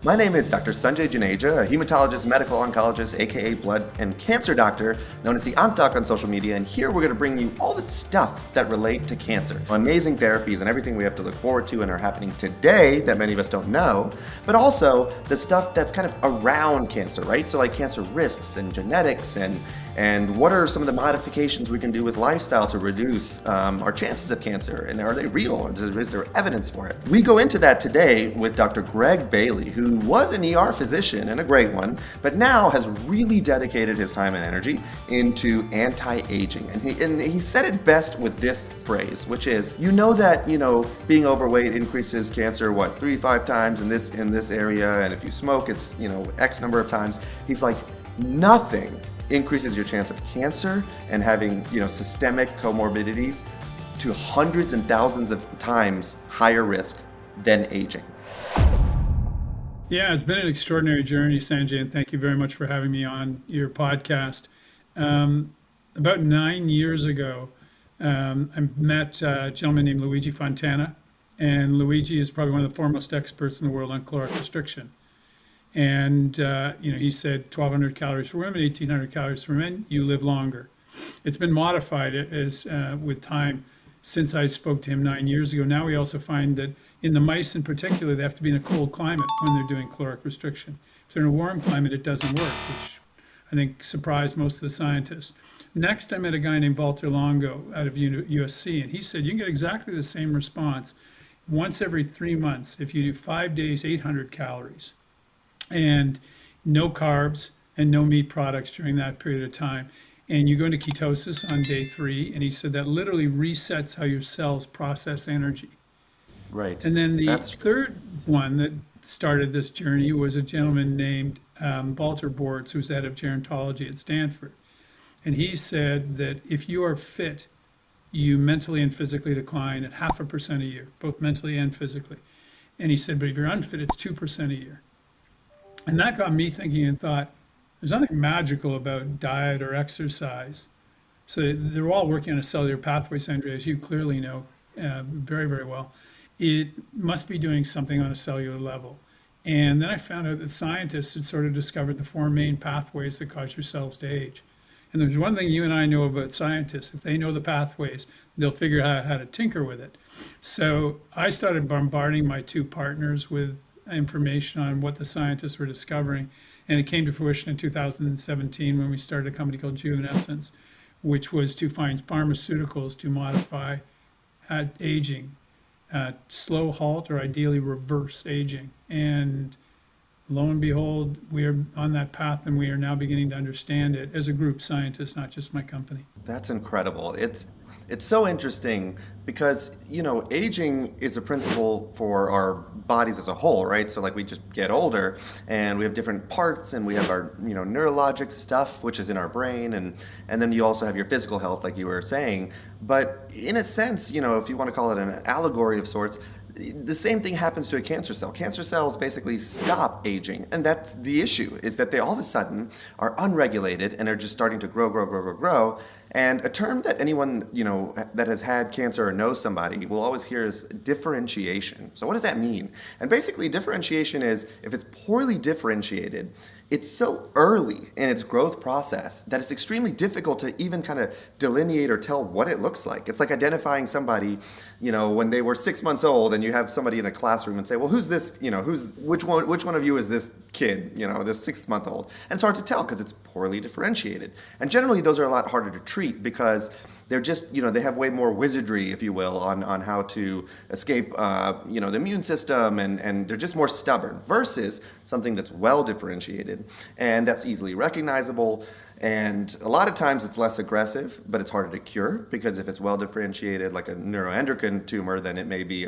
My name is Dr. Sanjay Juneja, a hematologist, medical oncologist, aka blood and cancer doctor, known as the Onc Doc on social media, and here we're going to bring you all the stuff that relate to cancer. Amazing therapies and everything we have to look forward to and are happening today that many of us don't know, but also the stuff that's kind of around cancer, right? So like cancer risks and genetics and what are some of the modifications we can do with lifestyle to reduce our chances of cancer? And are they real? Is there evidence for it? We go into that today with Dr. Greg Bailey, who was an ER physician and a great one, but now has really dedicated his time and energy into anti-aging. And he said it best with this phrase, which is, that, being overweight increases cancer, 3-5 times in this area, and if you smoke, it's, X number of times. He's like, nothing increases your chance of cancer and having, systemic comorbidities to hundreds and thousands of times higher risk than aging. Yeah, it's been an extraordinary journey, Sanjay, and thank you very much for having me on your podcast. About 9 years ago, I met a gentleman named Luigi Fontana, and Luigi is probably one of the foremost experts in the world on caloric restriction. And he said 1,200 calories for women, 1,800 calories for men. You live longer. It's been modified as with time since I spoke to him 9 years ago. Now we also find that in the mice in particular, they have to be in a cold climate when they're doing caloric restriction. If they're in a warm climate, it doesn't work, which I think surprised most of the scientists. Next, I met a guy named Walter Longo out of USC, and he said you can get exactly the same response once every 3 months if you do 5 days, 800 calories. And no carbs and no meat products during that period of time. And you go into ketosis on day 3, and he said that literally resets how your cells process energy. Right. And then the That's third one that started this journey was a gentleman named Walter Bortz, who's the head of gerontology at Stanford. And he said that if you are fit, you mentally and physically decline at 0.5% a year, both mentally and physically. And he said, but if you're unfit, it's 2% a year. And that got me thinking and thought, there's nothing magical about diet or exercise. So they're all working on a cellular pathway, Sandra, as you clearly know very, very well. It must be doing something on a cellular level. And then I found out that scientists had sort of discovered the 4 main pathways that cause your cells to age. And there's one thing you and I know about scientists. If they know the pathways, they'll figure out how to tinker with it. So I started bombarding my 2 partners with information on what the scientists were discovering. And it came to fruition in 2017 when we started a company called Juvenescence, which was to find pharmaceuticals to modify aging, slow, halt, or ideally reverse aging. And lo and behold, we are on that path, and we are now beginning to understand it as a group, scientists, not just my company. That's incredible. It's so interesting because, aging is a principle for our bodies as a whole, right? So like we just get older and we have different parts and we have our, neurologic stuff, which is in our brain. And then you also have your physical health, like you were saying. But in a sense, if you want to call it an allegory of sorts, the same thing happens to a cancer cell. Cancer cells basically stop aging, and that's the issue, is that they all of a sudden are unregulated and are just starting to grow. And a term that anyone, that has had cancer or knows somebody will always hear is differentiation. So what does that mean? And basically differentiation is if it's poorly differentiated, it's so early in its growth process that it's extremely difficult to even kind of delineate or tell what it looks like. It's like identifying somebody, when they were 6 months old and you have somebody in a classroom and say, well, who's this, which one of you is this kid, this 6-month-old? And it's hard to tell because it's poorly differentiated. And generally those are a lot harder to treat because they're just, they have way more wizardry, if you will, on how to escape, the immune system, and they're just more stubborn versus something that's well differentiated and that's easily recognizable. And a lot of times it's less aggressive, but it's harder to cure because if it's well differentiated, like a neuroendocrine tumor, then it may be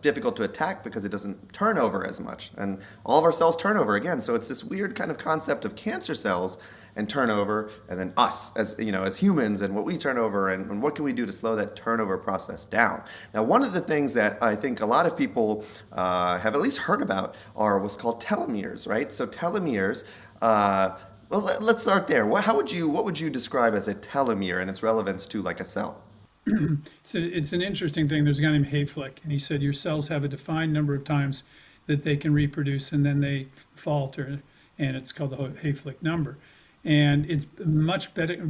difficult to attack because it doesn't turn over as much. And all of our cells turn over again. So it's this weird kind of concept of cancer cells and turnover, and then us as humans and what we turn over and what can we do to slow that turnover process down. Now, one of the things that I think a lot of people have at least heard about are what's called telomeres, right? So telomeres, well, let's start there. What would you describe as a telomere and its relevance to like a cell? It's an interesting thing. There's a guy named Hayflick, and he said your cells have a defined number of times that they can reproduce, and then they falter, and it's called the Hayflick number. And it's much better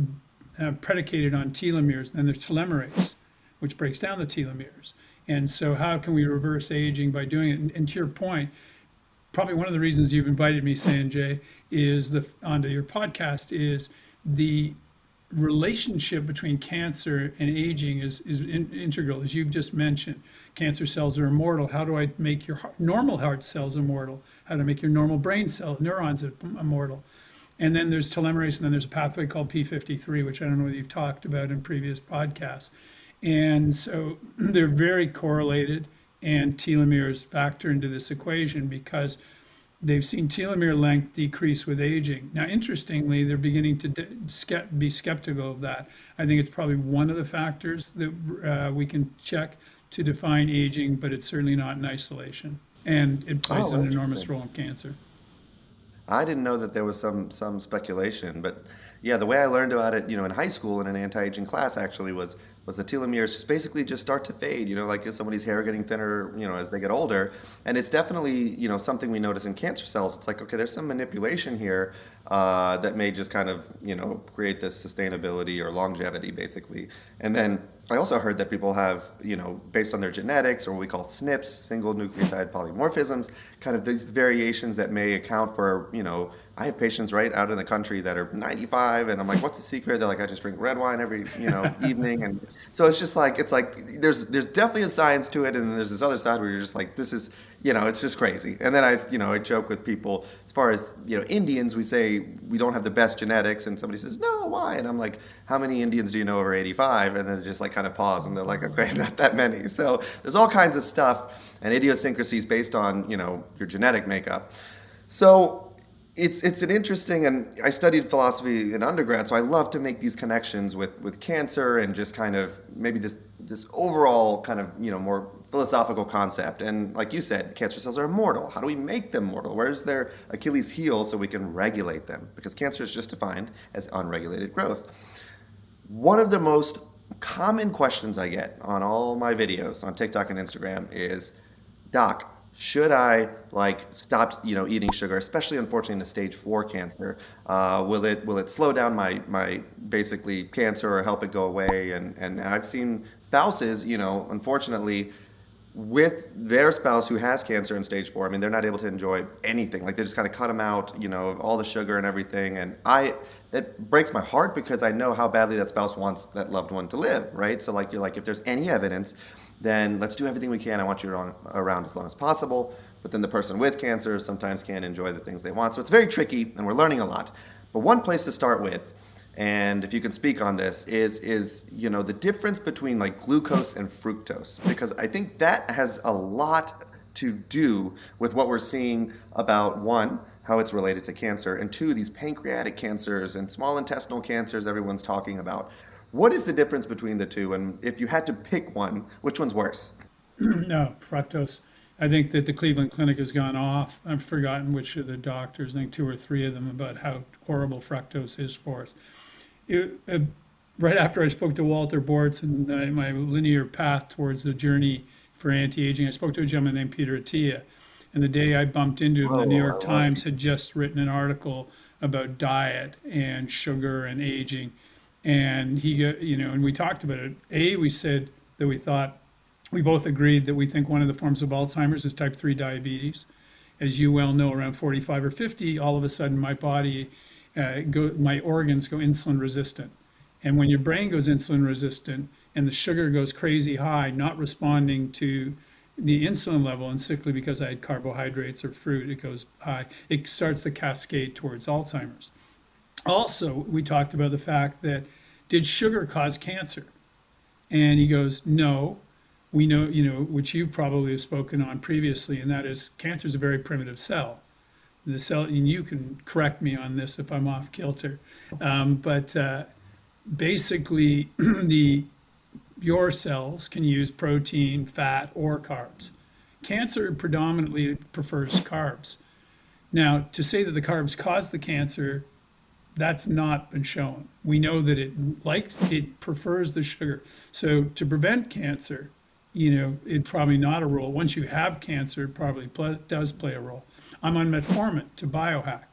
predicated on telomeres. Then there's telomerase, which breaks down the telomeres. And so, how can we reverse aging by doing it? And to your point, probably one of the reasons you've invited me, Sanjay, is onto your podcast is the relationship between cancer and aging is integral, as you've just mentioned. Cancer cells are immortal. How do I make your normal heart cells immortal? How to make your normal brain cell neurons immortal? And then there's telomerase, and then there's a pathway called P53, which I don't know whether you've talked about in previous podcasts. And so they're very correlated, and telomeres factor into this equation because they've seen telomere length decrease with aging. Now, interestingly, they're beginning to be skeptical of that. I think it's probably one of the factors that we can check to define aging, but it's certainly not in isolation. And it plays Oh, an enormous interesting. role in cancer. I didn't know that there was some speculation, but yeah, the way I learned about it, in high school in an anti-aging class actually was the telomeres just basically just start to fade, like if somebody's hair getting thinner, as they get older. And it's definitely, something we notice in cancer cells. It's like, okay, there's some manipulation here that may just kind of, create this sustainability or longevity basically. And then I also heard that people have, based on their genetics or what we call SNPs, single nucleotide polymorphisms, kind of these variations that may account for, I have patients right out in the country that are 95, and I'm like, what's the secret? They're like, I just drink red wine every, evening. And so it's like there's definitely a science to it, and then there's this other side where you're just like, this is, it's just crazy. And then I joke with people as far as, Indians, we say we don't have the best genetics, and somebody says, no, why? And I'm like, how many Indians do you know over 85? And then they just like kind of pause, and they're like, okay, not that many. So there's all kinds of stuff and idiosyncrasies based on, your genetic makeup. So it's an interesting, and I studied philosophy in undergrad, so I love to make these connections with cancer and just kind of maybe this overall kind of more philosophical concept. And like you said, cancer cells are immortal. How do we make them mortal? Where's their Achilles heel so we can regulate them? Because cancer is just defined as unregulated growth. One of the most common questions I get on all my videos on TikTok and Instagram is, Doc, should I stop eating sugar, especially unfortunately in the stage 4 cancer? Will it slow down my basically cancer or help it go away? And I've seen spouses, unfortunately, with their spouse who has cancer in stage 4. I mean, they're not able to enjoy anything. Like they just kind of cut them out, all the sugar and everything. And it breaks my heart because I know how badly that spouse wants that loved one to live, right? So you're like, if there's any evidence, then let's do everything we can. I want you around as long as possible. But then the person with cancer sometimes can't enjoy the things they want. So it's very tricky, and we're learning a lot. But one place to start with, and if you can speak on this, is the difference between glucose and fructose, because I think that has a lot to do with what we're seeing about, one, how it's related to cancer, and two, these pancreatic cancers and small intestinal cancers everyone's talking about. What is the difference between the two? And if you had to pick one, which one's worse? No, fructose. I think that the Cleveland Clinic has gone off. I've forgotten which of the doctors, I think 2 or 3 of them, about how horrible fructose is for us. It, right after I spoke to Walter Bortz and my linear path towards the journey for anti-aging, I spoke to a gentleman named Peter Attia. And the day I bumped into him, the New Oh, York I love Times had just written an article about diet and sugar and aging. And he got, and we talked about it. We said that we both agreed that we think one of the forms of Alzheimer's is type 3 diabetes. As you well know, around 45 or 50, all of a sudden my body, my organs go insulin resistant. And when your brain goes insulin resistant and the sugar goes crazy high, not responding to the insulin level, and sickly because I had carbohydrates or fruit, it goes high, it starts the cascade towards Alzheimer's. Also, we talked about the fact that did sugar cause cancer? And he goes, no. We know, which you probably have spoken on previously, and that is cancer is a very primitive cell. The cell, and you can correct me on this if I'm off kilter, but basically, your cells can use protein, fat, or carbs. Cancer predominantly prefers carbs. Now, to say that the carbs cause the cancer, that's not been shown. We know that it prefers the sugar. So to prevent cancer, it probably not a role. Once you have cancer, it probably does play a role. I'm on metformin to biohack.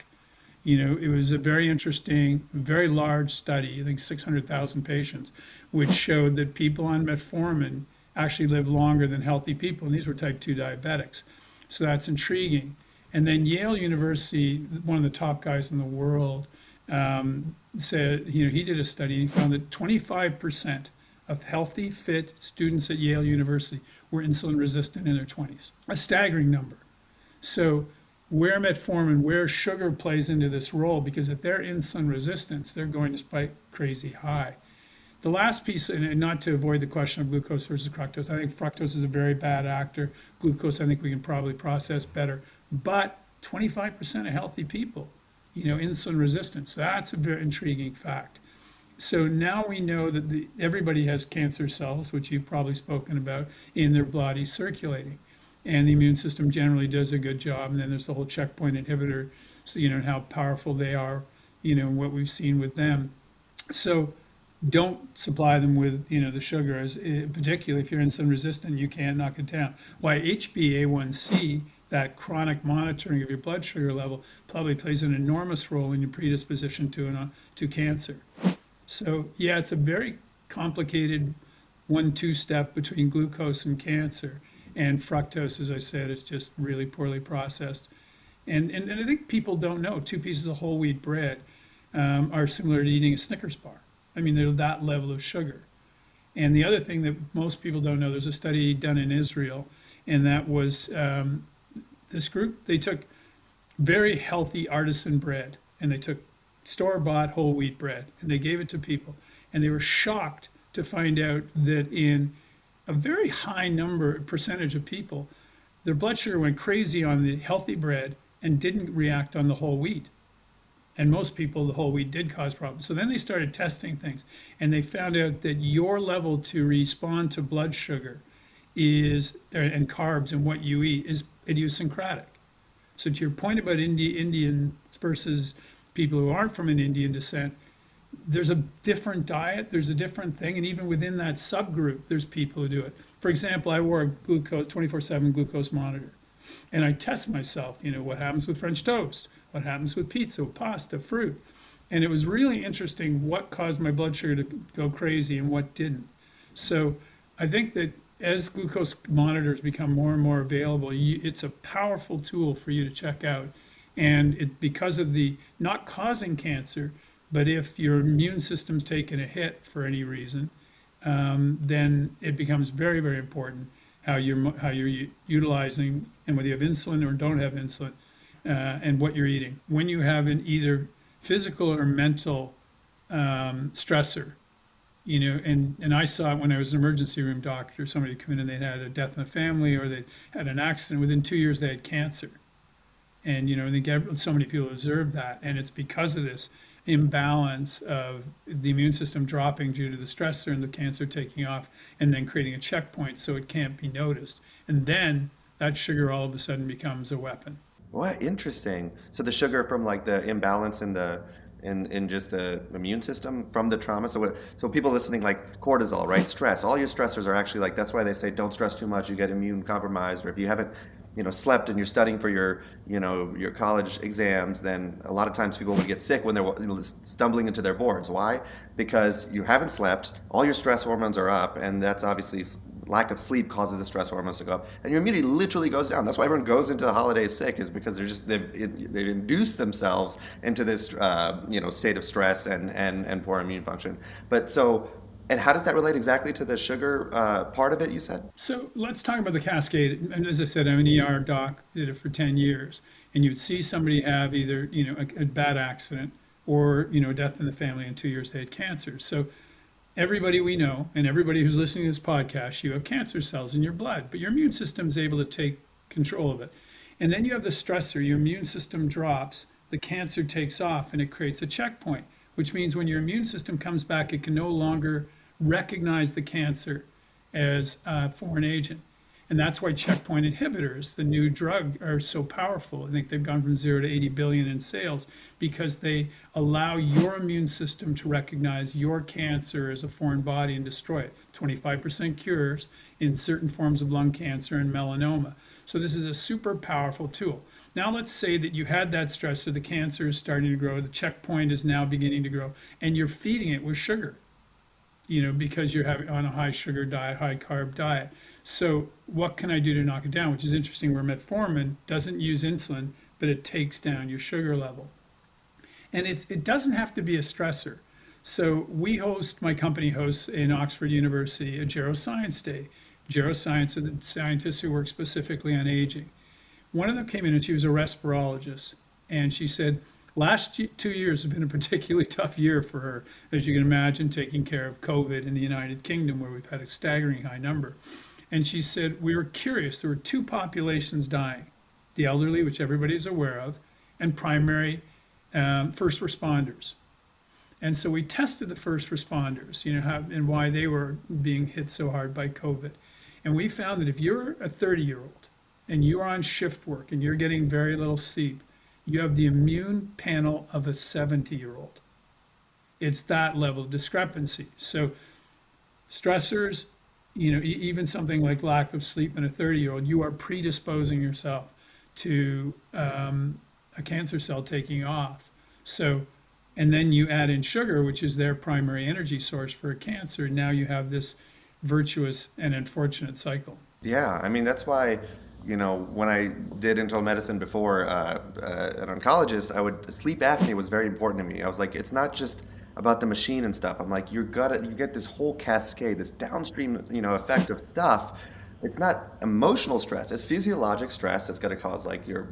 It was a very interesting, very large study, I think 600,000 patients, which showed that people on metformin actually live longer than healthy people. And these were type 2 diabetics. So that's intriguing. And then Yale University, one of the top guys in the world, said, he did a study and he found that 25% of healthy, fit students at Yale University were insulin resistant in their 20s. A staggering number. So where metformin, where sugar plays into this role, because if they're insulin resistance, they're going to spike crazy high. The last piece, and not to avoid the question of glucose versus fructose, I think fructose is a very bad actor. Glucose, I think we can probably process better. But 25% of healthy people, insulin resistance, that's a very intriguing fact. So now we know that everybody has cancer cells, which you've probably spoken about, in their body circulating. And the immune system generally does a good job. And then there's the whole checkpoint inhibitor, so, and how powerful they are, and what we've seen with them. So don't supply them with, the sugar, particularly if you're insulin resistant, you can't knock it down. Why HbA1c, that chronic monitoring of your blood sugar level, probably plays an enormous role in your predisposition to cancer. So yeah, it's a very complicated 1-2 step between glucose and cancer. And fructose, as I said, is just really poorly processed. And I think people don't know 2 pieces of whole wheat bread are similar to eating a Snickers bar. I mean, they're that level of sugar. And the other thing that most people don't know, there's a study done in Israel, and that was this group, they took very healthy artisan bread, and they took store-bought whole wheat bread, and they gave it to people. And they were shocked to find out that in a very high percentage of people, their blood sugar went crazy on the healthy bread and didn't react on the whole wheat. And most people, the whole wheat did cause problems. So then they started testing things, and they found out that your level to respond to blood sugar and carbs and what you eat is idiosyncratic. So to your point about Indians versus people who aren't from an Indian descent, there's a different diet, there's a different thing, and even within that subgroup, there's people who do it. For example, I wore a 24/7 glucose monitor, and I test myself, what happens with French toast, what happens with pizza, pasta, fruit. And it was really interesting what caused my blood sugar to go crazy and what didn't. So I think that as glucose monitors become more and more available, it's a powerful tool for you to check out. And because of the not causing cancer, but if your immune system's taken a hit for any reason, then it becomes very, very important how you're utilizing, and whether you have insulin or don't have insulin, and what you're eating. When you have an either physical or mental stressor, and I saw it when I was an emergency room doctor. Somebody come in and they had a death in the family, or they had an accident. Within 2 years, they had cancer. And, I think so many people observe that. And it's because of this imbalance of the immune system dropping due to the stressor and the cancer taking off, and then creating a checkpoint so it can't be noticed. And then that sugar all of a sudden becomes a weapon. What interesting. So the sugar from like the imbalance in just the immune system from the trauma. So people listening, like cortisol, right? Stress. All your stressors are actually like, that's why they say don't stress too much. You get immune compromised, or if you haven't slept and you're studying for your college exams, then a lot of times people would get sick when they're stumbling into their boards. Why? Because you haven't slept, all your stress hormones are up, and that's obviously lack of sleep causes the stress hormones to go up, and your immunity literally goes down. That's why everyone goes into the holidays sick, is because they've induced themselves into this state of stress and poor immune function. And how does that relate exactly to the sugar part of it, you said? So let's talk about the cascade. And as I said, I'm an ER doc, did it for 10 years. And you'd see somebody have either, a bad accident or, death in the family. In 2 years, they had cancer. So everybody we know, and everybody who's listening to this podcast, you have cancer cells in your blood, but your immune system is able to take control of it. And then you have the stressor, your immune system drops, the cancer takes off, and it creates a checkpoint, which means when your immune system comes back, it can no longer recognize the cancer as a foreign agent. And that's why checkpoint inhibitors, the new drug, are so powerful. I think they've gone from 0 to 80 billion in sales because they allow your immune system to recognize your cancer as a foreign body and destroy it. 25% cures in certain forms of lung cancer and melanoma. So this is a super powerful tool. Now let's say that you had that stress, so the cancer is starting to grow, the checkpoint is now beginning to grow, and you're feeding it with sugar, because you're having on a high sugar diet, high carb diet. So what can I do to knock it down? Which is interesting, where metformin doesn't use insulin, but it takes down your sugar level. And it doesn't have to be a stressor. So my company hosts in Oxford University a Geroscience Day. Geroscience are the scientists who work specifically on aging. One of them came in and she was a respirologist. And she said, last 2 years have been a particularly tough year for her, as you can imagine, taking care of COVID in the United Kingdom, where we've had a staggering high number. And she said, we were curious. There were two populations dying: the elderly, which everybody's aware of, and primary first responders. And so we tested the first responders, and why they were being hit so hard by COVID. And we found that if you're a 30-year-old and you're on shift work and you're getting very little sleep, you have the immune panel of a 70-year-old. It's that level of discrepancy. So stressors, even something like lack of sleep in a 30-year-old, you are predisposing yourself to a cancer cell taking off. So, and then you add in sugar, which is their primary energy source for a cancer. Now you have this virtuous and unfortunate cycle. Yeah, I mean, that's why, when I did internal medicine before, an oncologist, sleep apnea was very important to me. I was like, it's not just about the machine and stuff. I'm like, you get this whole cascade, this downstream, effect of stuff. It's not emotional stress, it's physiologic stress that's going to cause like your,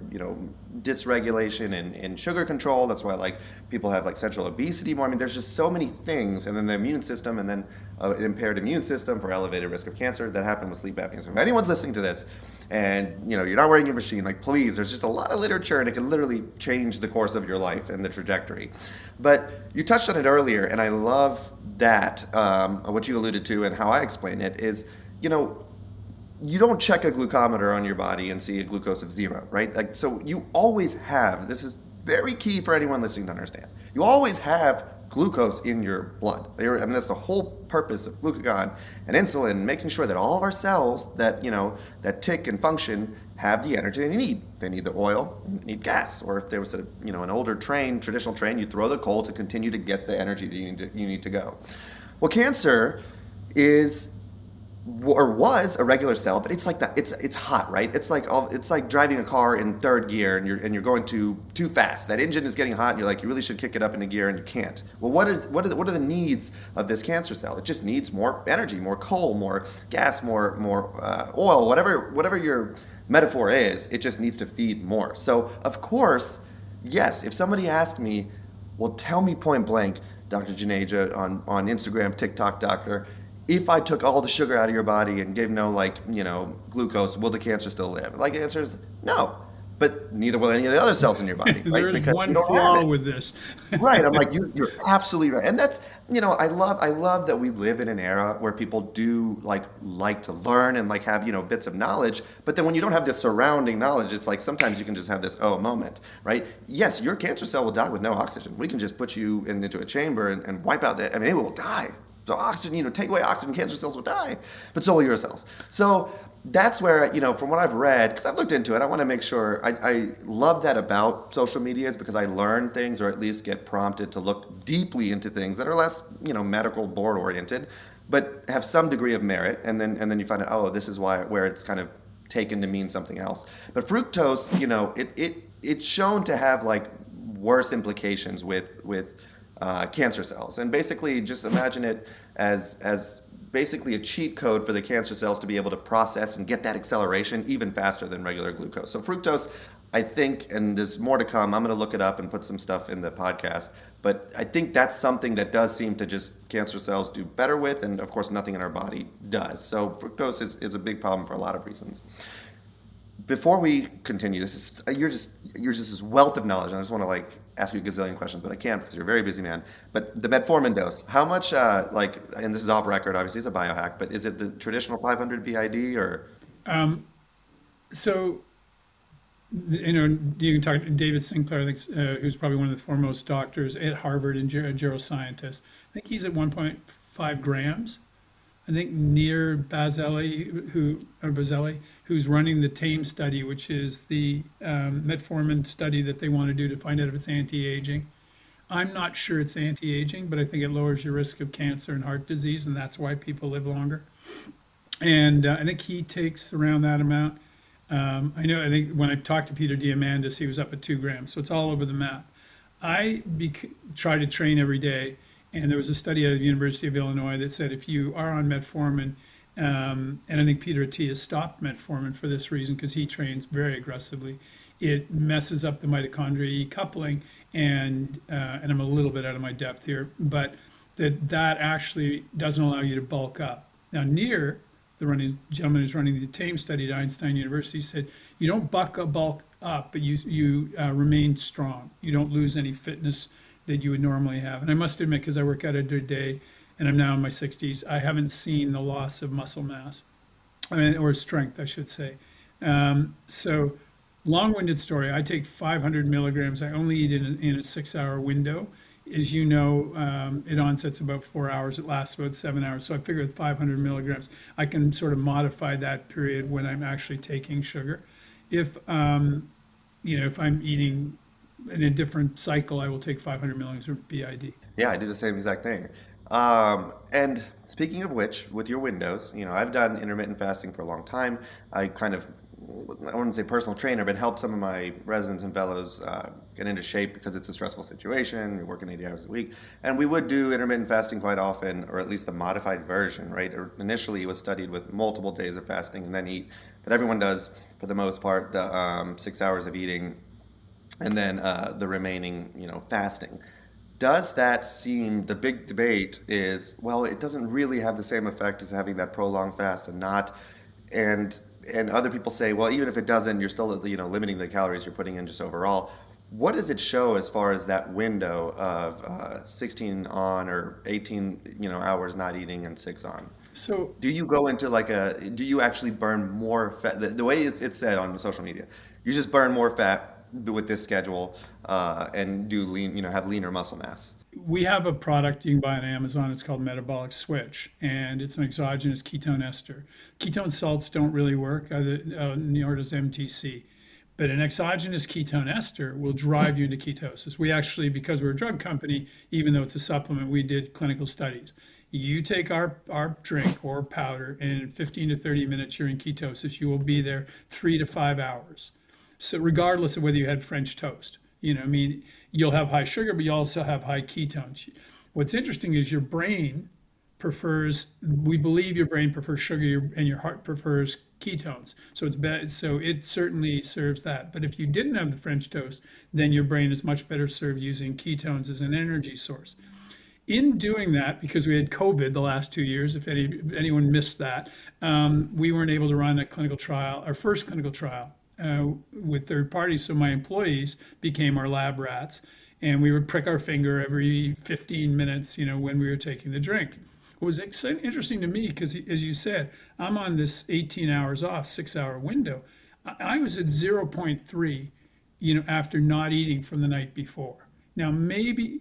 dysregulation in sugar control. That's why like people have like central obesity more. I mean, there's just so many things. And then the immune system, and then an impaired immune system for elevated risk of cancer that happen with sleep apnea. So if anyone's listening to this and you're not wearing your machine, like please, there's just a lot of literature and it can literally change the course of your life and the trajectory. But you touched on it earlier, and I love that, what you alluded to and how I explain it is, you don't check a glucometer on your body and see a glucose of 0, right? Like, so you always have, this is very key for anyone listening to understand, you always have glucose in your blood. I mean, that's the whole purpose of glucagon and insulin, making sure that all of our cells that, that tick and function have the energy they need. They need the oil, they need gas. Or if there was an older traditional train, you throw the coal to continue to get the energy that you need to go. Well, cancer is or was a regular cell, but it's like that. It's hot, right? It's like driving a car in third gear and you're going too fast. That engine is getting hot, and you're like, you really should kick it up into gear, and you can't. Well, what are the needs of this cancer cell? It just needs more energy, more coal, more gas, more oil, whatever your metaphor is. It just needs to feed more. So of course, yes, if somebody asked me, well, tell me point blank, Dr. Juneja on Instagram, TikTok, doctor, if I took all the sugar out of your body and gave no glucose, will the cancer still live? Like, the answer is no, but neither will any of the other cells in your body, right? There's Because one you don't flaw have it. with this. Right. I'm like, you're absolutely right. And that's, I love that we live in an era where people do like to learn and have, bits of knowledge. But then when you don't have the surrounding knowledge, it's like sometimes you can just have this moment, right? Yes, your cancer cell will die with no oxygen. We can just put you into a chamber and wipe out it will die. So oxygen, take away oxygen, cancer cells will die, but so will your cells. So that's where, from what I've read, because I've looked into it, I want to make sure, I love that about social media, is because I learn things, or at least get prompted to look deeply into things that are less, medical board oriented, but have some degree of merit. And then you find out, oh, this is where it's kind of taken to mean something else. But fructose, it's shown to have worse implications with cancer cells. And basically just imagine it as basically a cheat code for the cancer cells to be able to process and get that acceleration even faster than regular glucose. So fructose, I think, and there's more to come, I'm going to look it up and put some stuff in the podcast, but I think that's something that does seem to just cancer cells do better with, and of course nothing in our body does. So fructose is a big problem for a lot of reasons. Before we continue, you're just this wealth of knowledge, and I just want to ask you a gazillion questions, but I can't because you're a very busy man. But the metformin dose, how much and this is off record, obviously it's a biohack, but is it the traditional 500 BID or? So, you know, you can talk to David Sinclair, I think, who's probably one of the foremost doctors at Harvard and geroscientist. I think he's at 1.5 grams. I think near Bazelli, who's running the TAME study, which is the metformin study that they want to do to find out if it's anti-aging. I'm not sure it's anti-aging, but I think it lowers your risk of cancer and heart disease, and that's why people live longer. And I think he takes around that amount. I know, I think when I talked to Peter Diamandis, he was up at 2 grams. So it's all over the map. Try to train every day. And there was a study out of the University of Illinois that said if you are on metformin, and I think Peter Attia has stopped metformin for this reason because he trains very aggressively. It messes up the mitochondria coupling, and I'm a little bit out of my depth here, but that actually doesn't allow you to bulk up. Now, near the gentleman who's running the TAME study at Einstein University said you don't bulk up, but you remain strong. You don't lose any fitness that you would normally have. And I must admit, because I work out every day, and I'm now in my 60s, I haven't seen the loss of muscle mass, or strength, I should say. So, long-winded story. I take 500 milligrams. I only eat in a 6-hour window. As you know, it onsets about 4 hours. It lasts about 7 hours. So I figure with 500 milligrams, I can sort of modify that period when I'm actually taking sugar. If if I'm eating in a different cycle, I will take 500 milligrams of BID. Yeah, I do the same exact thing. And speaking of which, with your windows, I've done intermittent fasting for a long time. I wouldn't say personal trainer, but help some of my residents and fellows get into shape because it's a stressful situation. You're working 80 hours a week. And we would do intermittent fasting quite often, or at least the modified version, right? Initially, it was studied with multiple days of fasting and then eat. But everyone does, for the most part, the 6 hours of eating and then the remaining, fasting. Does that seem, the big debate is, well, it doesn't really have the same effect as having that prolonged fast and not, and and other people say, well, even if it doesn't, you're still, limiting the calories you're putting in just overall. What does it show as far as that window of 16 on or 18, hours not eating and 6 on? So Do you go into do you actually burn more fat? The way it's said on social media, you just burn more fat with this schedule and do lean, have leaner muscle mass. we have a product you can buy on Amazon. It's called Metabolic Switch, and it's an exogenous ketone ester. Ketone salts don't really work, nor does MTC. But an exogenous ketone ester will drive you into ketosis. We actually, because we're a drug company, even though it's a supplement, we did clinical studies. You take our drink or powder, and in 15 to 30 minutes, you're in ketosis. You will be there 3 to 5 hours. So regardless of whether you had French toast, I mean, you'll have high sugar, but you also have high ketones. What's interesting is your brain we believe your brain prefers sugar and your heart prefers ketones. So it's bad. So it certainly serves that. But if you didn't have the French toast, then your brain is much better served using ketones as an energy source. In doing that, because we had COVID the last 2 years, if anyone missed that, we weren't able to run a clinical trial, our first clinical trial, with third parties. So my employees became our lab rats, and we would prick our finger every 15 minutes, when we were taking the drink. What was interesting to me, because as you said, I'm on this 18 hours off, 6-hour window. I was at zero point 0.3, after not eating from the night before. Now, maybe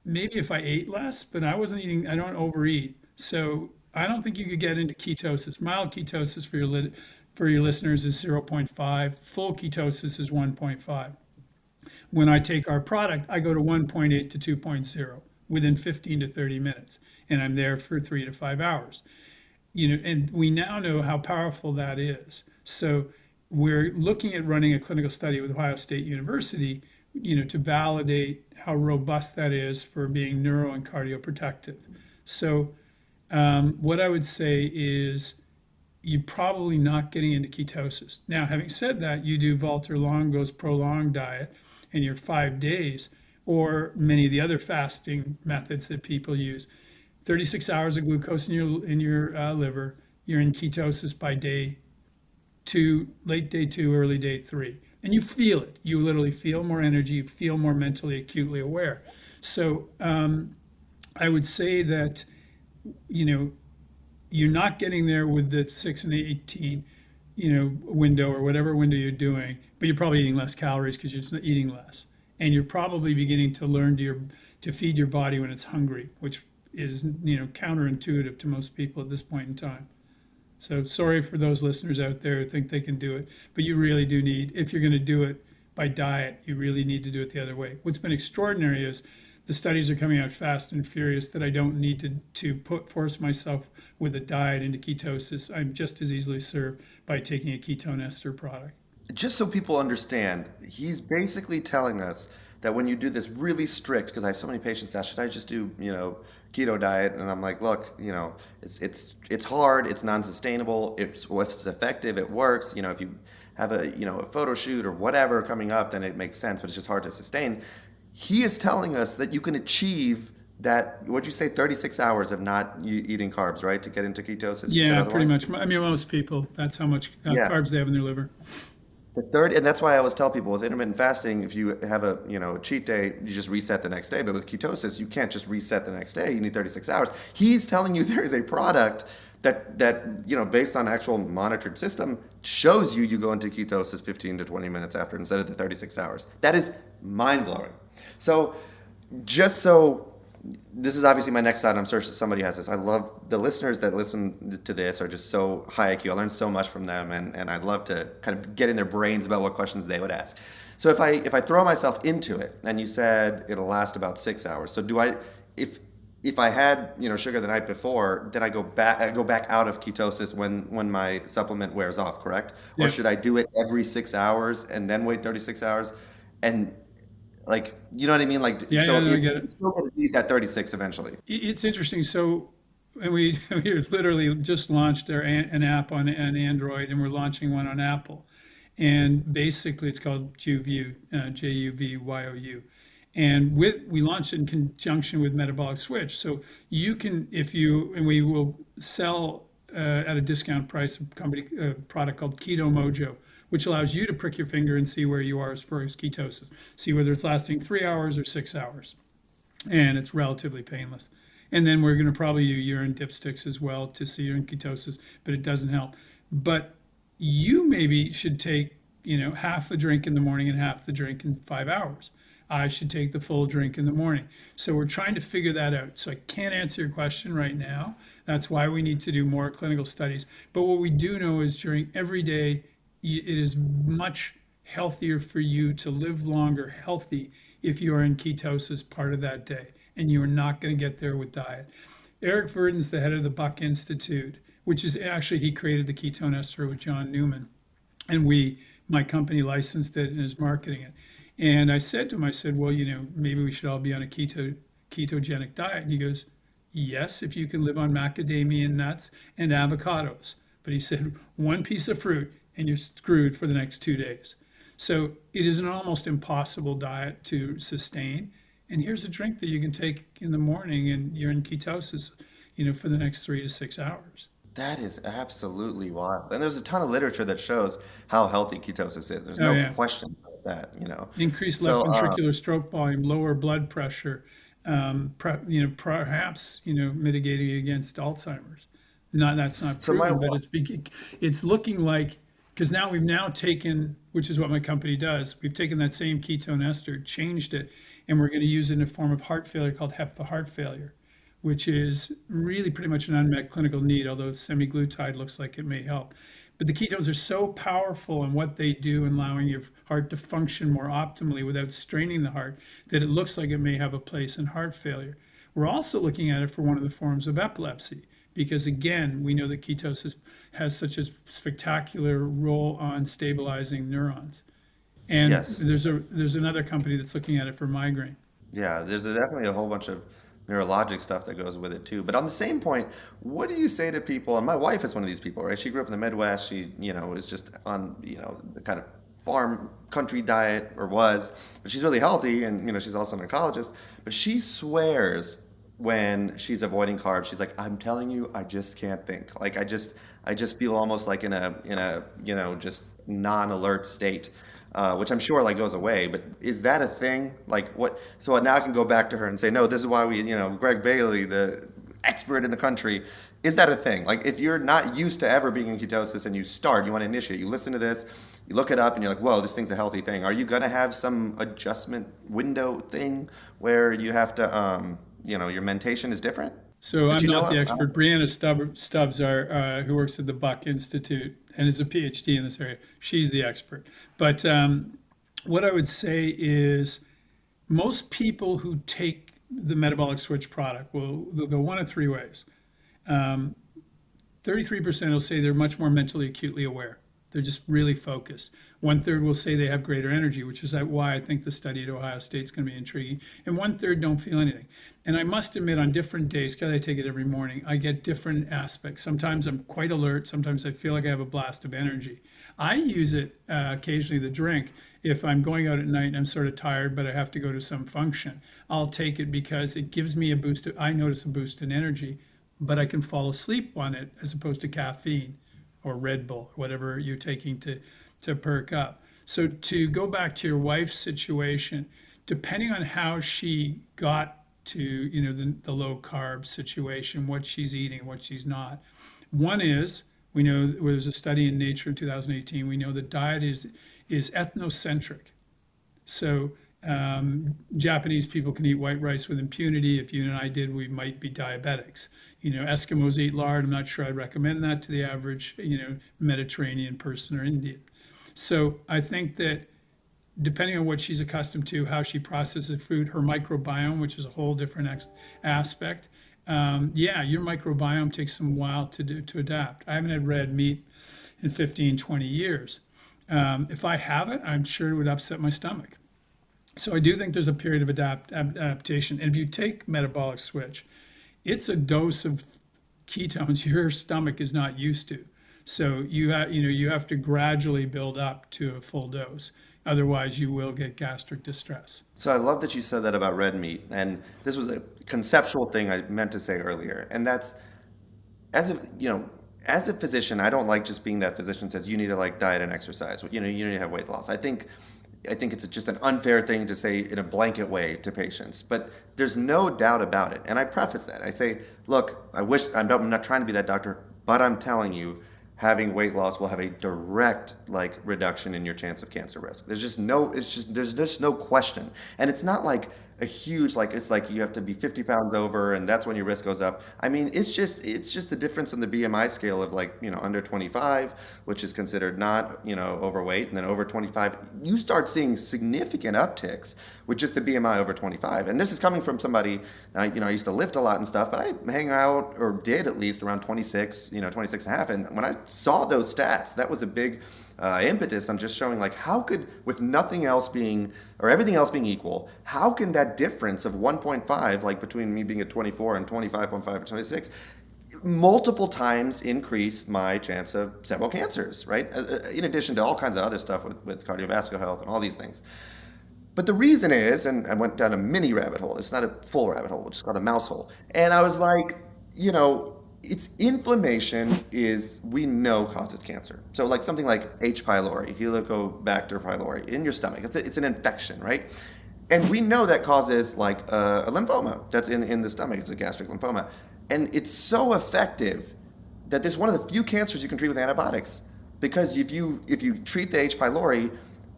if I ate less, but I wasn't eating, I don't overeat. So I don't think you could get into ketosis. Mild ketosis for your listeners is zero point 0.5. Full ketosis is 1.5. When I take our product, I go to 1.8 to 2.0 within 15 to 30 minutes, and I'm there for 3 to 5 hours. And we now know how powerful that is. So we're looking at running a clinical study with Ohio State University, to validate how robust that is for being neuro and cardioprotective. So what I would say is you're probably not getting into ketosis. Now, having said that, you do Valter Longo's prolonged diet and your 5 days, or many of the other fasting methods that people use. 36 hours of glucose in your liver. You're in ketosis by day 2, late day 2, early day 3. And you feel it. You literally feel more energy. You feel more mentally acutely aware. So I would say that, you're not getting there with the 6 and 18. window or whatever window you're doing, but you're probably eating less calories because you're just eating less, and you're probably beginning to learn to feed your body when it's hungry, which is counterintuitive to most people at this point in time. So sorry for those listeners out there who think they can do it, but you really do need, if you're going to do it by diet, you really need to do it the other way. What's been extraordinary is the studies are coming out fast and furious that I don't need to force myself with a diet into ketosis. I'm just as easily served by taking a ketone ester product. Just so people understand, he's basically telling us that when you do this really strict, because I have so many patients that should I just do, keto diet? And I'm like, look, it's hard, it's non-sustainable. If it's effective, it works. If you have a photo shoot or whatever coming up, then it makes sense, but it's just hard to sustain. He is telling us that you can achieve that. What'd you say? 36 hours of not eating carbs, right, to get into ketosis. You said Yeah, pretty otherwise. much. I mean, most people, that's how much Yeah. carbs they have in their liver. The third, and that's why I always tell people with intermittent fasting, if you have a cheat day, you just reset the next day. But with ketosis, you can't just reset the next day. You need 36 hours. He's telling you there is a product that based on actual monitored system shows you go into ketosis 15 to 20 minutes after instead of the 36 hours. That is mind blowing. So just so this is obviously my next slide. I'm sure somebody has this. I love the listeners that listen to this are just so high IQ. I learned so much from them, and I'd love to kind of get in their brains about what questions they would ask. So if I throw myself into it, and you said it'll last about 6 hours. So do I if I had sugar the night before, then I go back out of ketosis when my supplement wears off, correct? Or Yeah. should I do it every 6 hours and then wait 36 hours? And like, you know what I mean? Like, Yeah, so yeah, no, I get you're it. still going to need that 36 eventually. It's interesting. So, and we we literally just launched an app on Android, and we're launching one on Apple. And basically, it's called JuView, JUVYOU. And we launched it in conjunction with Metabolic Switch. So you can, if you, and we will sell at a discount price a product called Keto Mojo, which allows you to prick your finger and see where you are as far as ketosis, see whether it's lasting 3 hours or 6 hours, and it's relatively painless. And then we're going to probably use urine dipsticks as well to see urine ketosis, but it doesn't help. But you maybe should take, half a drink in the morning and half the drink in 5 hours. I should take the full drink in the morning. So we're trying to figure that out. So I can't answer your question right now. That's why we need to do more clinical studies. But what we do know is during every day, it is much healthier for you to live longer healthy if you are in ketosis part of that day, and you are not going to get there with diet. Eric Verdon's the head of the Buck Institute, which is actually, he created the ketone ester with John Newman, and my company licensed it and is marketing it. And I said to him, I said, well, maybe we should all be on a ketogenic diet. And he goes, yes, if you can live on macadamia nuts and avocados. But he said, one piece of fruit and you're screwed for the next 2 days. So it is an almost impossible diet to sustain. And here's a drink that you can take in the morning, and you're in ketosis, for the next 3 to 6 hours. That is absolutely wild. And there's a ton of literature that shows how healthy ketosis is. There's Oh, no yeah. question about that. Increased left So, ventricular stroke volume, lower blood pressure, perhaps, mitigating against Alzheimer's. Not That's not so my proven, but wife, it's looking like, because now we've now taken, which is what my company does, we've taken that same ketone ester, changed it, and we're going to use it in a form of heart failure called HEPA heart failure, which is really pretty much an unmet clinical need, although semaglutide looks like it may help. But the ketones are so powerful in what they do in allowing your heart to function more optimally without straining the heart that it looks like it may have a place in heart failure. We're also looking at it for one of the forms of epilepsy, because again, we know that ketosis has such a spectacular role on stabilizing neurons. And yes. there's another company that's looking at it for migraine. Yeah, there's definitely a whole bunch of neurologic stuff that goes with it too. But on the same point, what do you say to people? And my wife is one of these people, right? She grew up in the Midwest. She, is just on, the kind of farm country diet, or was, but she's really healthy, and she's also an oncologist. But she swears when she's avoiding carbs, she's like, "I'm telling you, I just can't think. Like I just feel almost like in a just non-alert state." Which I'm sure like goes away, but is that a thing? Like what? So now I can go back to her and say, no, this is why Greg Bailey, the expert in the country. Is that a thing? Like, if you're not used to ever being in ketosis and you start, you want to initiate, you listen to this, you look it up, and you're like, whoa, this thing's a healthy thing. Are you going to have some adjustment window thing where you have to, your mentation is different? So Did I'm you know not the it? expert. Brianna Stubbs, who works at the Buck Institute and is a PhD in this area, she's the expert. But what I would say is most people who take the metabolic switch product they'll go one of three ways. 33% will say they're much more mentally acutely aware. They're just really focused. One third will say they have greater energy, which is why I think the study at Ohio State is going to be intriguing. And one third don't feel anything. And I must admit, on different days, because I take it every morning, I get different aspects. Sometimes I'm quite alert. Sometimes I feel like I have a blast of energy. I use it occasionally, the drink, if I'm going out at night and I'm sort of tired, but I have to go to some function. I'll take it because it gives me a boost. I notice a boost in energy, but I can fall asleep on it as opposed to caffeine or Red Bull, whatever you're taking to perk up. So to go back to your wife's situation, depending on how she got to, the low carb situation, what she's eating, what she's not. One is, we know there was a study in Nature in 2018. We know that diet is ethnocentric. So Japanese people can eat white rice with impunity. If you and I did, we might be diabetics. Eskimos eat lard. I'm not sure I'd recommend that to the average, Mediterranean person or Indian. So I think that depending on what she's accustomed to, how she processes food, her microbiome, which is a whole different aspect. Your microbiome takes some while to adapt. I haven't had red meat in 15, 20 years. If I have it, I'm sure it would upset my stomach. So I do think there's a period of adaptation. And if you take metabolic switch, it's a dose of ketones your stomach is not used to. So you have to gradually build up to a full dose. Otherwise, you will get gastric distress. So I love that you said that about red meat. And this was a conceptual thing I meant to say earlier. And that's, as a physician, I don't like just being that physician says you need to like diet and exercise. You need to have weight loss. I think it's just an unfair thing to say in a blanket way to patients, but there's no doubt about it. And I preface that. I say, look, I'm not trying to be that doctor, but I'm telling you, having weight loss will have a direct reduction in your chance of cancer risk. There's just no question. And it's not like a huge, it's like you have to be 50 pounds over and that's when your risk goes up. I mean, it's just the difference in the BMI scale of under 25, which is considered not, overweight, and then over 25, you start seeing significant upticks with just the BMI over 25. And this is coming from somebody, I used to lift a lot and stuff, but I hang out, or did at least, around 26, 26 and a half. And when I saw those stats, that was a big impetus on just showing how could, with nothing else being, or everything else being equal, how can that difference of 1.5, between me being at 24 and 25.5 or 26, multiple times increase my chance of several cancers, right? In addition to all kinds of other stuff with cardiovascular health and all these things. But the reason is, and I went down a mini rabbit hole, it's not a full rabbit hole, it's called a mouse hole. And I was like, it's inflammation we know causes cancer. So something like H. pylori, Helicobacter pylori in your stomach, it's an infection, right? And we know that causes a lymphoma that's in the stomach. It's a gastric lymphoma. And it's so effective that this is one of the few cancers you can treat with antibiotics. Because if you treat the H. pylori,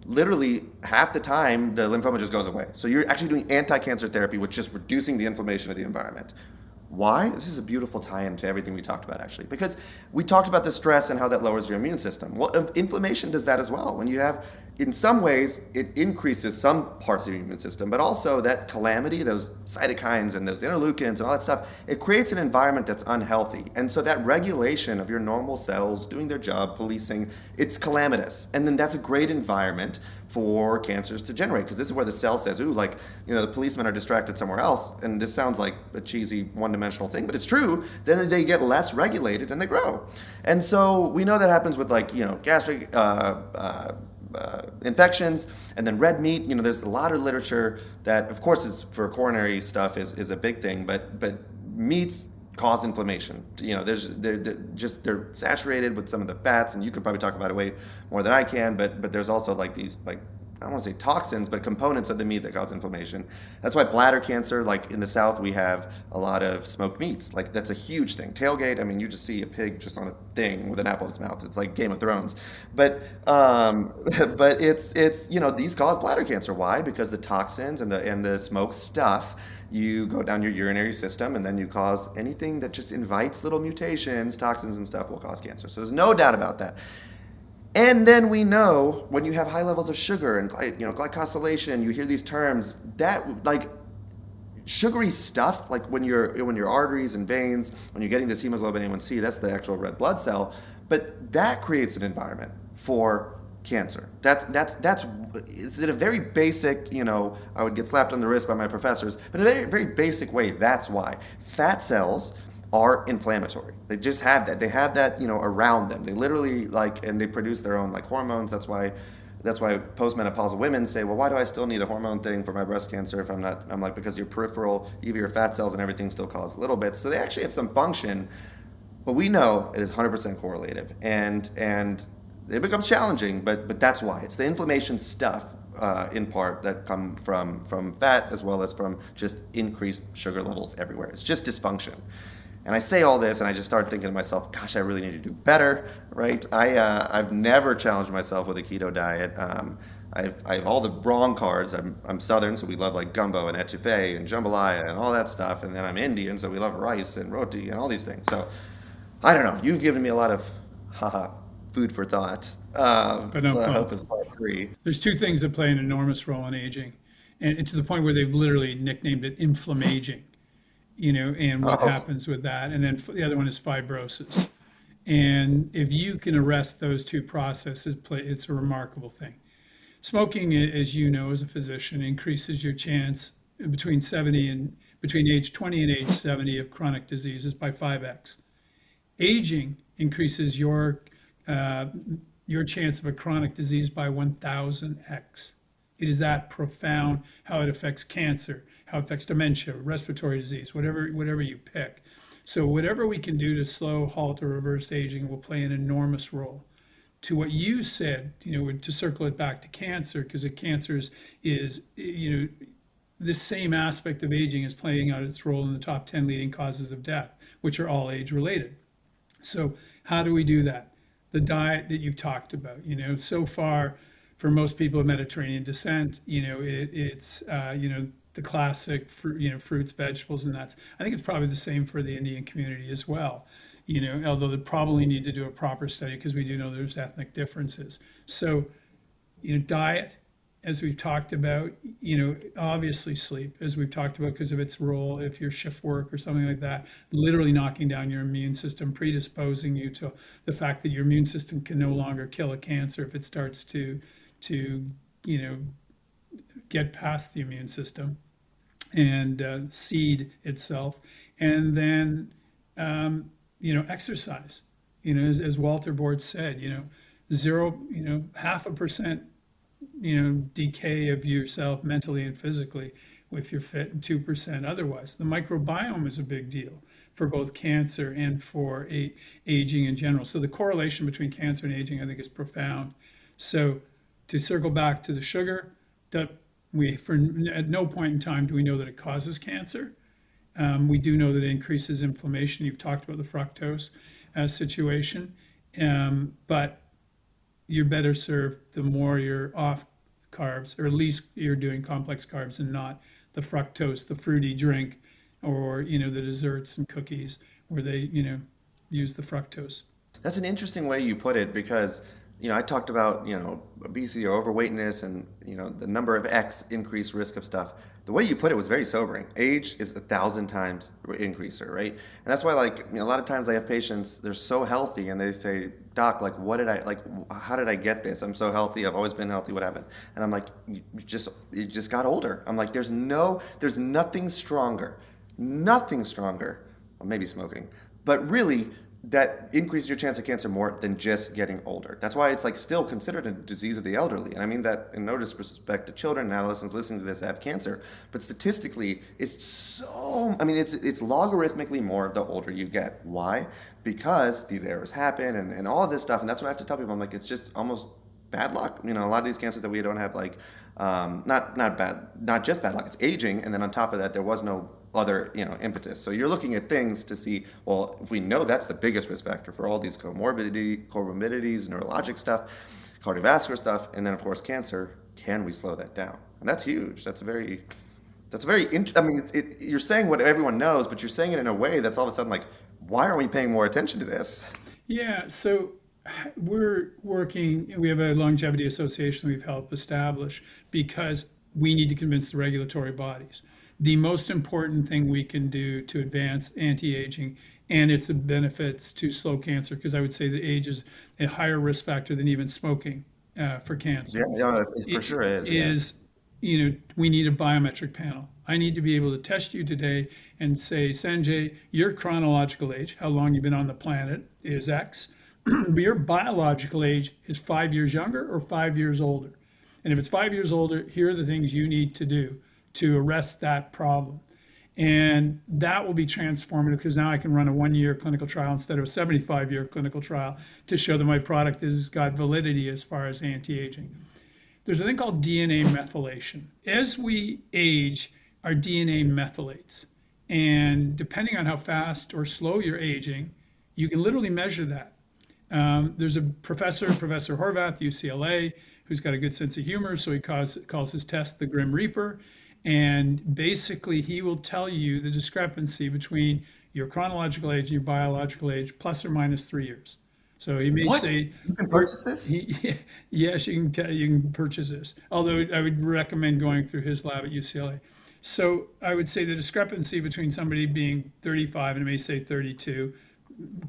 literally half the time the lymphoma just goes away. So you're actually doing anti-cancer therapy with just reducing the inflammation of the environment. Why? This is a beautiful tie-in to everything we talked about, actually, because we talked about the stress and how that lowers your immune system. Well, inflammation does that as well. When you have, in some ways, it increases some parts of your immune system, but also that calamity, those cytokines and those interleukins and all that stuff, it creates an environment that's unhealthy. And so that regulation of your normal cells doing their job, policing, it's calamitous. And then that's a great environment for cancers to generate, because this is where the cell says, ooh, the policemen are distracted somewhere else. And this sounds like a cheesy one-dimensional thing, but it's true. Then they get less regulated and they grow. And so we know that happens with gastric infections, and then red meat. There's a lot of literature that, of course, it's for coronary stuff is a big thing, but meats cause inflammation. They're saturated with some of the fats, and you could probably talk about it way more than I can. But there's also these I don't want to say toxins, but components of the meat that cause inflammation. That's why bladder cancer, like in the South, we have a lot of smoked meats. Like that's a huge thing. Tailgate, I mean, you just see a pig just on a thing with an apple in its mouth. It's like Game of Thrones. But but it's these cause bladder cancer. Why? Because the toxins and the smoked stuff, you go down your urinary system and then you cause anything that just invites little mutations, toxins and stuff will cause cancer. So there's no doubt about that. And then we know when you have high levels of sugar and glycosylation, you hear these terms that like sugary stuff, like when your arteries and veins, when you're getting this hemoglobin A1C, that's the actual red blood cell, but that creates an environment for cancer. That's it's in a very basic, I would get slapped on the wrist by my professors, but in a very, very basic way, that's why. Fat cells are inflammatory. They just have that. They have that, around them. They literally and they produce their own hormones. That's why postmenopausal women say, well, why do I still need a hormone thing for my breast cancer if I'm not? I'm like, because your peripheral, even your fat cells and everything still cause little bits. So they actually have some function, but we know it is 100% correlative, and it becomes challenging. But that's why it's the inflammation stuff. In part that come from fat as well as from just increased sugar levels everywhere. It's just dysfunction. And I say all this, and I just start thinking to myself, "Gosh, I really need to do better." Right? I've never challenged myself with a keto diet. I have all the wrong cards. I'm Southern, so we love gumbo and etouffee and jambalaya and all that stuff. And then I'm Indian, so we love rice and roti and all these things. So I don't know. You've given me a lot of food for thought. But no, I hope Paul, it's part three. there's two things that play an enormous role in aging, and to the point where they've literally nicknamed it inflammaging, and what Oh, happens with that. And then the other one is fibrosis. And if you can arrest those two processes, it's a remarkable thing. Smoking, as you know, as a physician, increases your chance between age 20 and age 70 of chronic diseases by 5x. Aging increases uh, your chance of a chronic disease by 1000x. It is that profound how it affects cancer, how it affects dementia, respiratory disease, whatever you pick. So whatever we can do to slow, halt, or reverse aging will play an enormous role. To what you said, to circle it back to cancer, because cancer is this same aspect of aging is playing out its role in the top 10 leading causes of death, which are all age related. So how do we do that? The diet that you've talked about, so far for most people of Mediterranean descent, it's the classic fruits, vegetables, and nuts. I think it's probably the same for the Indian community as well. Although they probably need to do a proper study because we do know there's ethnic differences. So, diet, as we've talked about, obviously sleep, as we've talked about, because of its role, if you're shift work or something like that, literally knocking down your immune system, predisposing you to the fact that your immune system can no longer kill a cancer if it starts to get past the immune system and seed itself. And then, exercise, as Walter Board said, zero, 0.5%, decay of yourself mentally and physically if you're fit, and 2% otherwise. The microbiome is a big deal for both cancer and for aging in general. So the correlation between cancer and aging, I think, is profound. So to circle back to the sugar, that at no point in time do we know that it causes cancer. We do know that it increases inflammation. You've talked about the fructose situation, but you're better served the more you're off carbs, or at least you're doing complex carbs and not the fructose, the fruity drink, or the desserts and cookies where they use the fructose. that's an interesting way you put it because, I talked about, obesity or overweightness and, the number of X increased risk of stuff. The way you put it was very sobering. Age is 1,000 times increaser, right? And that's why, a lot of times I have patients, they're so healthy and they say, Doc, how did I get this? I'm so healthy. I've always been healthy. What happened? And I'm like, you just got older. I'm like, there's nothing stronger, well, maybe smoking, but really that increases your chance of cancer more than just getting older. That's why it's still considered a disease of the elderly. And I mean that in no disrespect to children and adolescents listening to this that have cancer, but statistically it's logarithmically more the older you get. Why? Because these errors happen and all of this stuff. And that's what I have to tell people. I'm like, it's just almost bad luck. A lot of these cancers that we don't have like not just bad luck. It's aging, and then on top of that, there was no other impetus. So you're looking at things to see, well, if we know that's the biggest risk factor for all these comorbidities, neurologic stuff, cardiovascular stuff, and then of course cancer, can we slow that down? And that's huge. I mean, you're saying what everyone knows, but you're saying it in a way that's all of a sudden like, why aren't we paying more attention to this? Yeah, so we're working, we have a longevity association we've helped establish because we need to convince the regulatory bodies. The most important thing we can do to advance anti-aging and its benefits to slow cancer, because I would say that age is a higher risk factor than even smoking for Yeah, cancer, yeah, it for sure is. Yeah. is, we need a biometric panel. I need to be able to test you today and say, Sanjay, your chronological age, how long you've been on the planet, is X. Your biological age is 5 years younger or 5 years older. And if it's 5 years older, here are the things you need to do to arrest that problem. And that will be transformative because now I can run a 1 year clinical trial instead of a 75-year clinical trial to show that my product has got validity as far as anti-aging. There's a thing called DNA methylation. As we age, our DNA methylates. And depending on how fast or slow you're aging, you can literally measure that. There's a professor, Professor Horvath, UCLA, who's got a good sense of humor, so he calls his test the Grim Reaper. And basically, he will tell you the discrepancy between your chronological age and your biological age, plus or minus 3 years. So he may What? say, You can purchase this? yes, you can purchase this. Although I would recommend going through his lab at UCLA. So I would say the discrepancy between somebody being 35 and it may say 32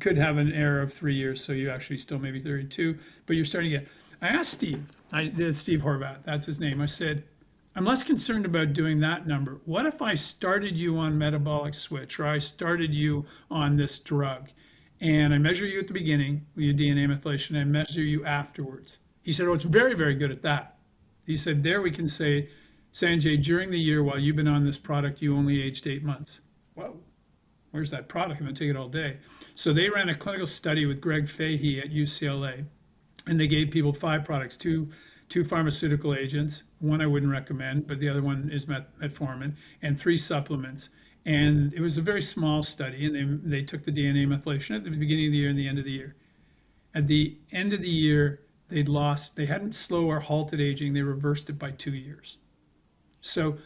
could have an error of 3 years. So you actually still may be 32, but you're starting to get. I asked Steve, I did Steve Horvath, that's his name. I said, I'm less concerned about doing that number. What if I started you on Metabolic Switch or I started you on this drug and I measure you at the beginning with your DNA methylation and measure you afterwards? He said, oh, it's very, very good at that. He said, there we can say, Sanjay, during the year while you've been on this product, you only aged 8 months. Whoa, where's that product? I'm going to take it all day. So they ran a clinical study with Greg Fahey at UCLA, and they gave people 5 products, two pharmaceutical agents. One I wouldn't recommend, but the other one is metformin, and 3 supplements. And it was a very small study, and they took the DNA methylation at the beginning of the year and the end of the year. At the end of the year, they hadn't slow or halted aging, they reversed it by 2 years. So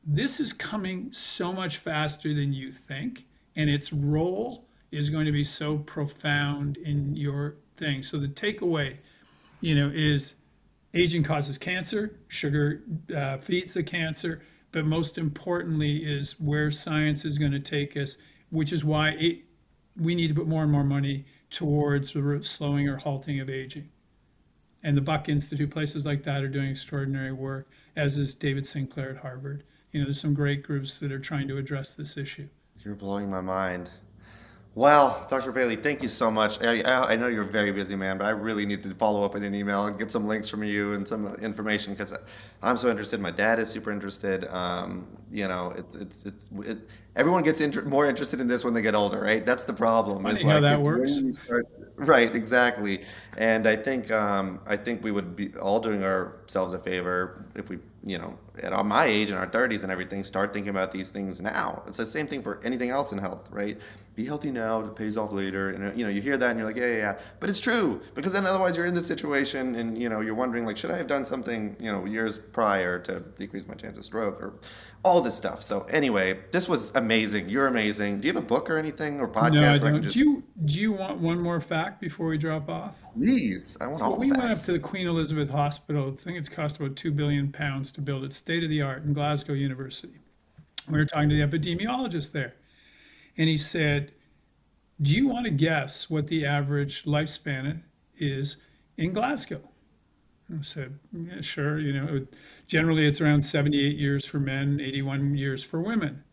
this is coming so much faster than you think, and its role is going to be so profound in your thing. So the takeaway, is aging causes cancer, sugar feeds the cancer, but most importantly is where science is going to take us, which is why we need to put more and more money towards the slowing or halting of aging. And the Buck Institute, places like that are doing extraordinary work, as is David Sinclair at Harvard. There's some great groups that are trying to address this issue. You're blowing my mind. Well, Dr. Bailey, thank you so much. I know you're a very busy man, but I really need to follow up in an email and get some links from you and some information because I'm so interested. My dad is super interested. Everyone gets more interested in this when they get older, right? That's the problem. Funny Is how like that it's when works. you start, right? Exactly. And I think we would be all doing ourselves a favor if we, at my age in our 30s and everything, start thinking about these things now. It's the same thing for anything else in health, right? Be healthy now, it pays off later. And you hear that and you're like, yeah. But it's true because then otherwise you're in this situation and you're wondering like, should I have done something years prior to decrease my chance of stroke or all this stuff. So anyway, this was amazing. You're amazing. Do you have a book or anything or No, I podcast where I can don't. just Do you want one more fact before we drop off? please? I want So all the we went up facts. to the Queen Elizabeth Hospital. I think it's cost about £2 billion to build it, state of the art in Glasgow University. We were talking to the epidemiologist there, and he said, do you want to guess what the average lifespan is in Glasgow? I said, yeah, sure. Generally it's around 78 years for men, 81 years for women.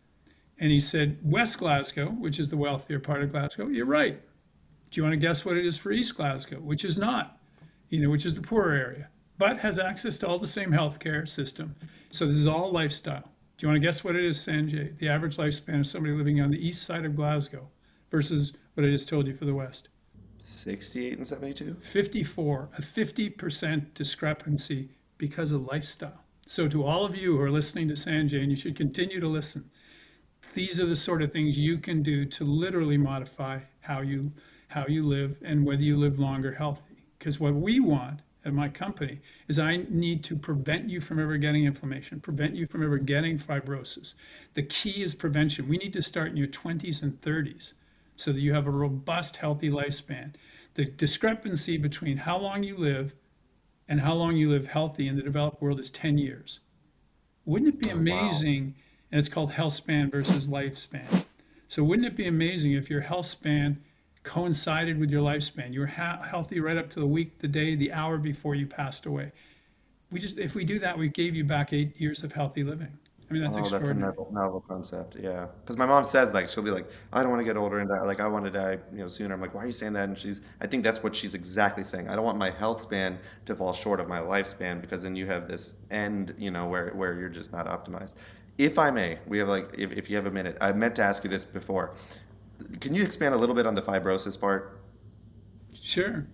And he said, West Glasgow, which is the wealthier part of Glasgow, you're right. Do you want to guess what it is for East Glasgow, which is not, which is the poorer area, but has access to all the same healthcare system. So this is all lifestyle. Do you want to guess what it is, Sanjay? The average lifespan of somebody living on the east side of Glasgow versus what I just told you for the west. 68 and 72? 54, a 50% discrepancy because of lifestyle. So to all of you who are listening to Sanjay, and you should continue to listen, these are the sort of things you can do to literally modify how you live and whether you live longer healthy. Because what we want at my company is I need to prevent you from ever getting inflammation, prevent you from ever getting fibrosis. The key is prevention. We need to start in your 20s and 30s so that you have a robust, healthy lifespan. The discrepancy between how long you live and how long you live healthy in the developed world is 10 years. Wouldn't it be Oh, wow. amazing? And it's called health span versus lifespan. So wouldn't it be amazing if your health span coincided with your lifespan? You were healthy right up to the week, the day, the hour before you passed away. If we do that, we gave you back 8 years of healthy living. I mean, that's Oh, that's a extraordinary. novel concept. Yeah. Because my mom says, like, she'll be like, I don't want to get older and die. Like, I want to die, sooner. I'm like, why are you saying that? And I think that's what she's exactly saying. I don't want my health span to fall short of my lifespan because then you have this end, where you're just not optimized. If I may, we have like, if you have a minute, I meant to ask you this before. Can you expand a little bit on the fibrosis part? Sure.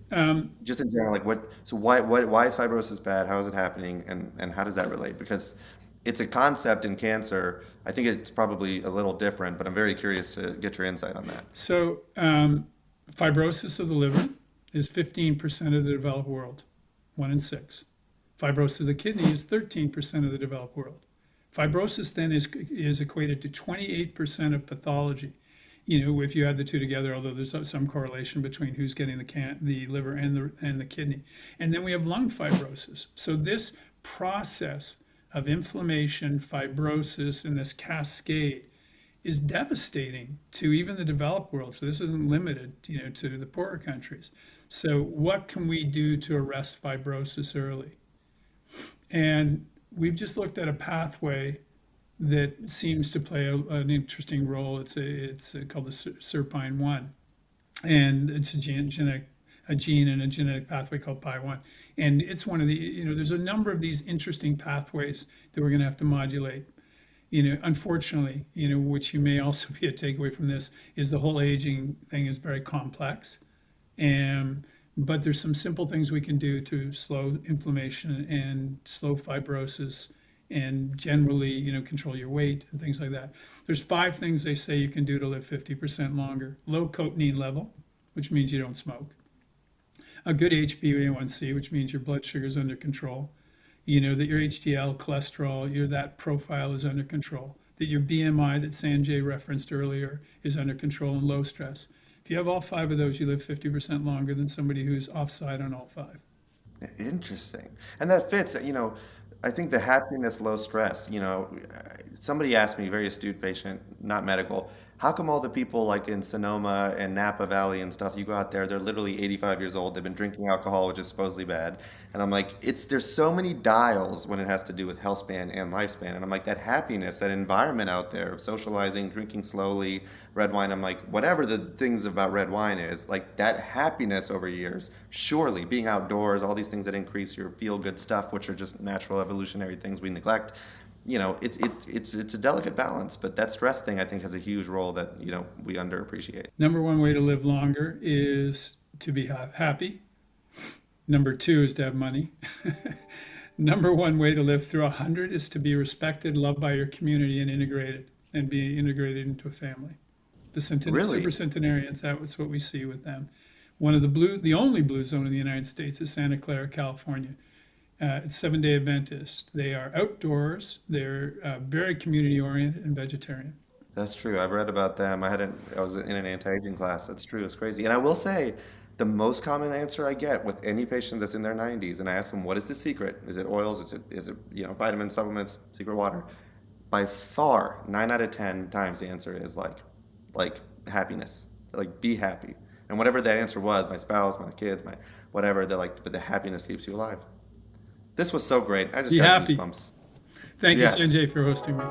Just in general, like so why is fibrosis bad? How is it happening? And how does that relate? Because it's a concept in cancer. I think it's probably a little different, but I'm very curious to get your insight on that. So, fibrosis of the liver is 15% of the developed world, 1 in 6. Fibrosis of the kidney is 13% of the developed world. Fibrosis then is equated to 28% of pathology. If you add the two together, although there's some correlation between who's getting the liver and the kidney. And then we have lung fibrosis. So this process of inflammation, fibrosis, and this cascade is devastating to even the developed world. So this isn't limited, to the poorer countries. So what can we do to arrest fibrosis early? And we've just looked at a pathway that seems to play an interesting role. It's called the SERPINE1, and it's a gene and a genetic pathway called PI1. And it's one of there's a number of these interesting pathways that we're going to have to modulate. Unfortunately, which you may also be a takeaway from this, is the whole aging thing is very complex. But there's some simple things we can do to slow inflammation and slow fibrosis and generally, control your weight and things like that. There's 5 things they say you can do to live 50% longer. Low cotinine level, which means you don't smoke. A good HbA1c, which means your blood sugar is under control. That your HDL cholesterol, that profile is under control. That your BMI that Sanjay referenced earlier is under control and low stress. If you have all 5 of those, you live 50% longer than somebody who's offside on all 5. Interesting. And that fits, I think the happiness, low stress, somebody asked me, very astute patient, not medical, how come all the people like in Sonoma and Napa Valley and stuff, you go out there, they're literally 85 years old, they've been drinking alcohol, which is supposedly bad. And I'm like, there's so many dials when it has to do with health span and lifespan. And I'm like, that happiness, that environment out there of socializing, drinking slowly, red wine, I'm like, whatever the things about red wine is, like that happiness over years, surely being outdoors, all these things that increase your feel good stuff, which are just natural evolutionary things we neglect. It's a delicate balance, but that stress thing I think has a huge role that we underappreciate. Number one way to live longer is to be happy. Number 2 is to have money. Number 1 way to live through 100 is to be respected, loved by your community, and be integrated into a family. The super Really? centenarians, that's what we see with them. The only blue zone in the United States is Santa Clara, California. It's Seventh-day Adventist. They are outdoors. They're very community oriented and vegetarian. That's true. I've read about them. I was in an anti-aging class. That's true. It's crazy. And I will say, the most common answer I get with any patient that's in their 90s, and I ask them, what is the secret? Is it oils? Is it vitamins, supplements, secret water? By far, 9 out of 10 times the answer is like happiness. Like be happy. And whatever that answer was, my spouse, my kids, my whatever, they're like, but the happiness keeps you alive. This was so great. I just Be got happy. goosebumps. Thank you, Yes. Sanjay, for hosting me.